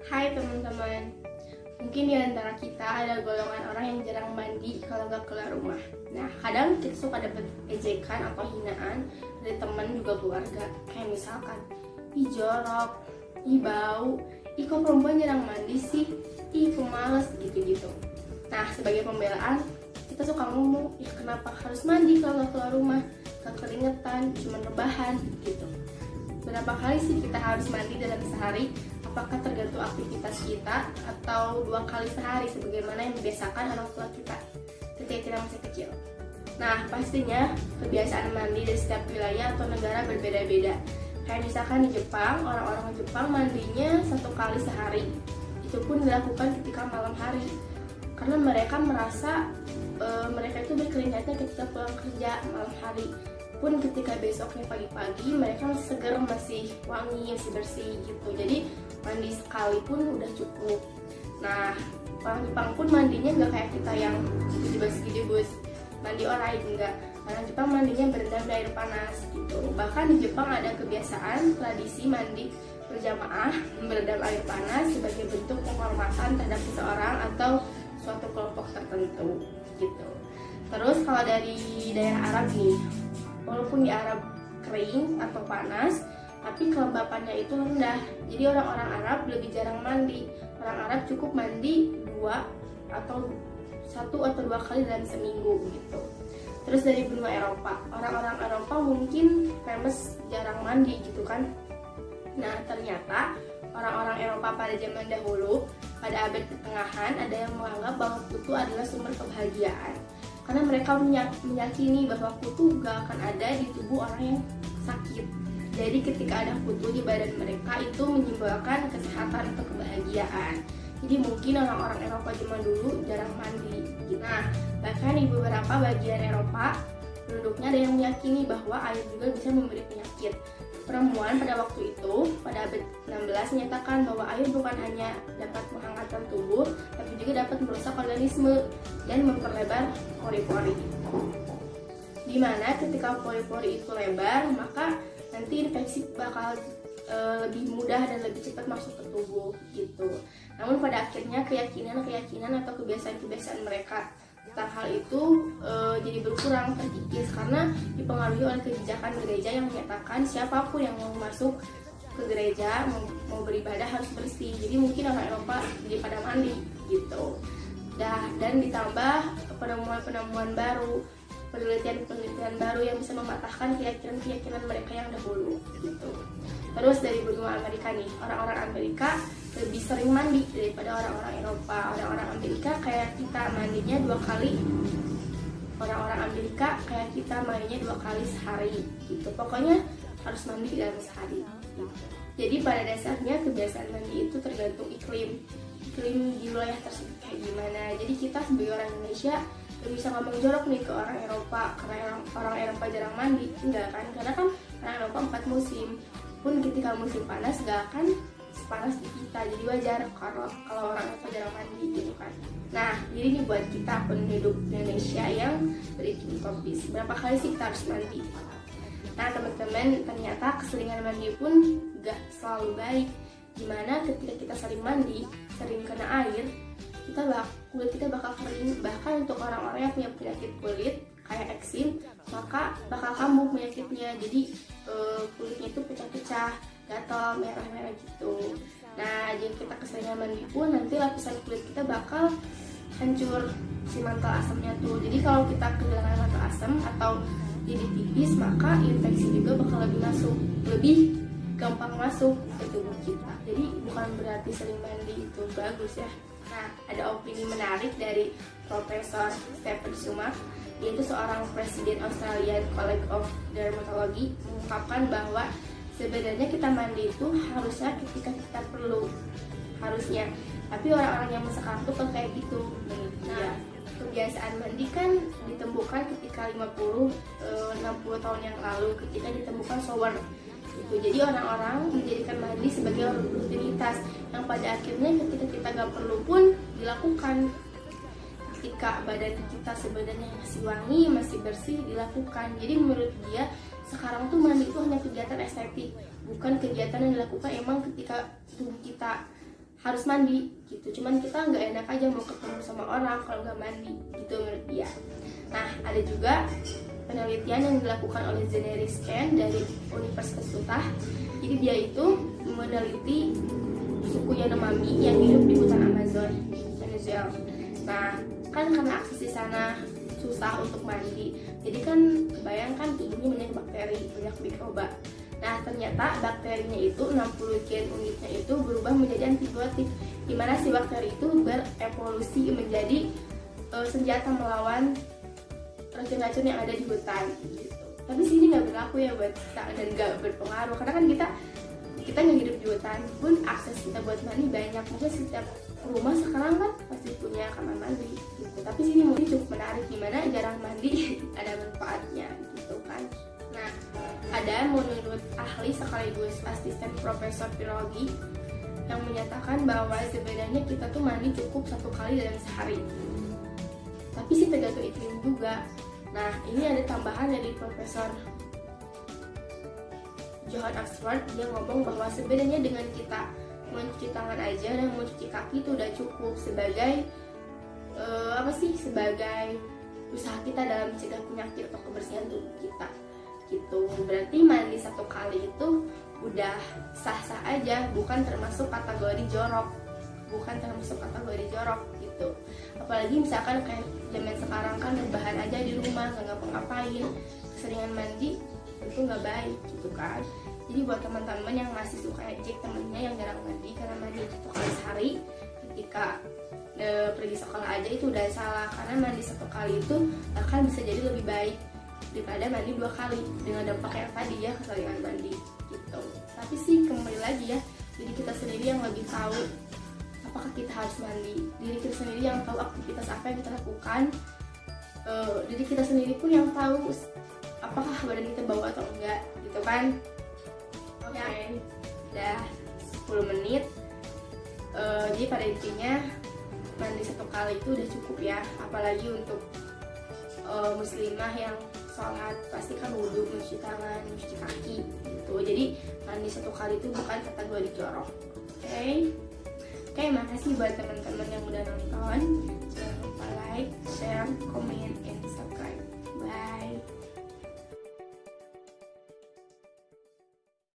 Hai teman-teman, mungkin di antara kita ada golongan orang yang jarang mandi kalau nggak keluar rumah. Nah, kadang kita suka dapat ejekan atau hinaan dari teman juga keluarga. Kayak misalkan, ih jorok, ih bau, ih kok perempuan jarang mandi sih, ih pemalas, gitu-gitu. Nah, sebagai pembelaan, kita suka ngomong, ya kenapa harus mandi kalau nggak keluar rumah? Gak keringetan, cuma rebahan, gitu. Berapa kali sih kita harus mandi dalam sehari? Apakah tergantung aktivitas kita atau 2 kali sehari sebagaimana yang dibiasakan orang tua kita ketika kita masih kecil? Nah, pastinya kebiasaan mandi dari setiap wilayah atau negara berbeda-beda. Kayak misalkan di Jepang, orang-orang Jepang mandinya 1 kali sehari. Itu pun dilakukan ketika malam hari. Karena mereka merasa mereka itu berkeringatnya ketika pulang kerja malam hari. Pun ketika besoknya pagi-pagi mereka masih segar, masih wangi, masih bersih gitu. Jadi mandi sekali pun udah cukup. Nah, orang Jepang pun mandinya nggak kayak kita yang gidibus mandi orai, enggak. Orang Jepang mandinya berendam di air panas gitu. Bahkan di Jepang ada kebiasaan tradisi mandi berjamaah berendam air panas sebagai bentuk penghormatan terhadap seseorang atau suatu kelompok tertentu gitu. Terus kalau dari daerah Arab nih, walaupun di Arab kering atau panas, tapi kelembapannya itu rendah. Jadi orang-orang Arab lebih jarang mandi. Orang Arab cukup mandi 1 atau 2 kali dalam seminggu gitu. Terus dari benua Eropa, orang-orang Eropa mungkin famous jarang mandi gitu kan. Nah, ternyata orang-orang Eropa pada zaman dahulu, pada abad pertengahan, ada yang menganggap bahwa kutu adalah sumber kebahagiaan. Karena mereka meyakini bahwa kutu gak akan ada di tubuh orang yang sakit. Jadi ketika ada kutu di badan mereka itu menyimbolkan kesehatan atau kebahagiaan. Jadi mungkin orang-orang Eropa zaman dulu jarang mandi. Nah, bahkan di beberapa bagian Eropa, penduduknya ada yang meyakini bahwa air juga bisa memberi penyakit. Perempuan pada waktu itu, pada abad 16 menyatakan bahwa air bukan hanya dapat menghangatkan tubuh, tapi juga dapat merusak organisme dan memperlebar pori-pori. Dimana ketika pori-pori itu lebar, maka nanti infeksi bakal lebih mudah dan lebih cepat masuk ke tubuh gitu. Namun pada akhirnya keyakinan atau kebiasaan mereka tentang hal itu jadi berkurang, terkikis karena dipengaruhi oleh kebijakan gereja yang menyatakan siapapun yang mau masuk ke gereja mau beribadah harus bersih. Jadi mungkin orang Eropa jadi pada mandi gitu. Dan ditambah penemuan baru, penelitian baru yang bisa mematahkan keyakinan mereka yang dahulu gitu. Terus dari benua Amerika nih, orang-orang Amerika lebih sering mandi daripada orang-orang Eropa. Orang-orang Amerika kayak kita mandinya 2 kali. Orang-orang Amerika kayak kita mandinya 2 kali sehari gitu. Pokoknya harus mandi dalam sehari gitu. Jadi pada dasarnya kebiasaan mandi itu tergantung iklim di wilayah tersebut kayak gimana. Jadi kita sebagai orang Indonesia gak bisa ngomong jorok nih ke orang Eropa karena orang Eropa jarang mandi, enggak kan? Karena kan orang Eropa 4 musim. Pun ketika musim panas gak akan sepanas di kita, jadi wajar kalau orang Eropa jarang mandi gitu kan. Nah, jadi ini buat kita penduduk Indonesia yang beriklim tropis, berapa kali sih kita harus mandi? Nah teman-teman, ternyata keseringan mandi pun gak selalu baik. Dimana ketika kita sering mandi, sering kena air, kulit kita bakal kering. Bahkan untuk orang-orang yang punya penyakit kulit kayak eksim, maka bakal kambuh penyakitnya. Jadi kulitnya itu pecah-pecah, gatal, merah-merah gitu. Nah, jika kita keseringan mandi pun nanti lapisan kulit kita bakal hancur si mantel asamnya tuh. Jadi kalau kita kehilangan mantel asam atau jadi tipis, maka infeksi juga bakal lebih gampang masuk ke tubuh kita. Jadi bukan berarti sering mandi itu bagus ya. Nah, ada opini menarik dari Profesor Stephen Sumak, yaitu seorang presiden Australian College of Dermatology, mengungkapkan bahwa sebenarnya kita mandi itu harusnya ketika kita perlu, harusnya. Tapi orang-orang yang sekarang tuh kan kayak gitu. Nah, kebiasaan mandi kan ditemukan ketika 50-60 tahun yang lalu ketika ditemukan shower gitu. Jadi orang-orang menjadikan mandi sebagai rutinitas yang pada akhirnya ketika kita gak perlu pun dilakukan. Ketika badan kita sebenarnya masih wangi, masih bersih, dilakukan. Jadi menurut dia sekarang tuh mandi itu hanya kegiatan estetik, bukan kegiatan yang dilakukan emang ketika tubuh kita harus mandi gitu. Cuman kita nggak enak aja mau ketemu sama orang kalau nggak mandi gitu menurut dia. Nah, ada juga penelitian yang dilakukan oleh Zeneris Chen dari Universitas Utah. Jadi dia itu meneliti suku Yanomami yang hidup di hutan Amazon, Venezuela. Nah, kan karena akses di sana susah untuk mandi, jadi kan bayangkan tubuhnya banyak bakteri, banyak mikroba. Nah, ternyata bakterinya itu 60 gen unitnya itu berubah menjadi antibiotik, di mana si bakteri itu berevolusi menjadi senjata melawan racun-racun yang ada di hutan gitu. Tapi sini nggak berlaku ya buat kita dan nggak berpengaruh, karena kan kita nggak hidup di hutan pun akses kita buat mandi banyak. Mungkin setiap rumah sekarang kan pasti punya kamar mandi gitu. Tapi sini mungkin cukup menarik, gimana jarang mandi ada manfaatnya gitu kan. Nah, ada menurut ahli sekaligus asisten profesor biologi yang menyatakan bahwa sebenarnya kita tuh mandi cukup 1 kali dalam sehari. Tapi sih tergantung iklim juga. Nah, ini ada tambahan dari Profesor Johan Oxford. Dia ngomong bahwa sebenarnya dengan kita mencuci tangan aja dan mencuci kaki itu udah cukup sebagai sebagai usaha kita dalam mencegah penyakit atau kebersihan tubuh kita gitu. Berarti mandi 1 kali itu udah sah-sah aja, bukan termasuk kategori jorok gitu. Apalagi misalkan kayak zaman sekarang kan rebahan aja di rumah, nggak ngapa-ngapain, keseringan mandi itu nggak baik gitu kan. Jadi buat teman-teman yang masih suka ejek temennya yang jarang mandi karena mandi 1 kali sehari, ketika pergi sekolah aja itu udah salah, karena mandi 1 kali itu akan bisa jadi lebih baik daripada mandi 2 kali dengan dampak yang tadi ya, keseringan mandi gitu. Tapi sih kembali lagi ya, jadi kita sendiri yang lebih tahu apakah kita harus mandi, diri kita sendiri yang tahu aktivitas apa yang kita lakukan, diri kita sendiri pun yang tahu apakah badan kita bau atau enggak gitu kan. Oke, udah 10 menit. Jadi pada intinya mandi 1 kali itu udah cukup ya, apalagi untuk muslimah yang sholat pasti kan wudhu, mencuci tangan, mencuci kaki gitu. Jadi mandi 1 kali itu bukan kategori jorok. Oke, makasih buat teman-teman yang udah nonton. Jangan lupa like, share, comment, and subscribe. Bye.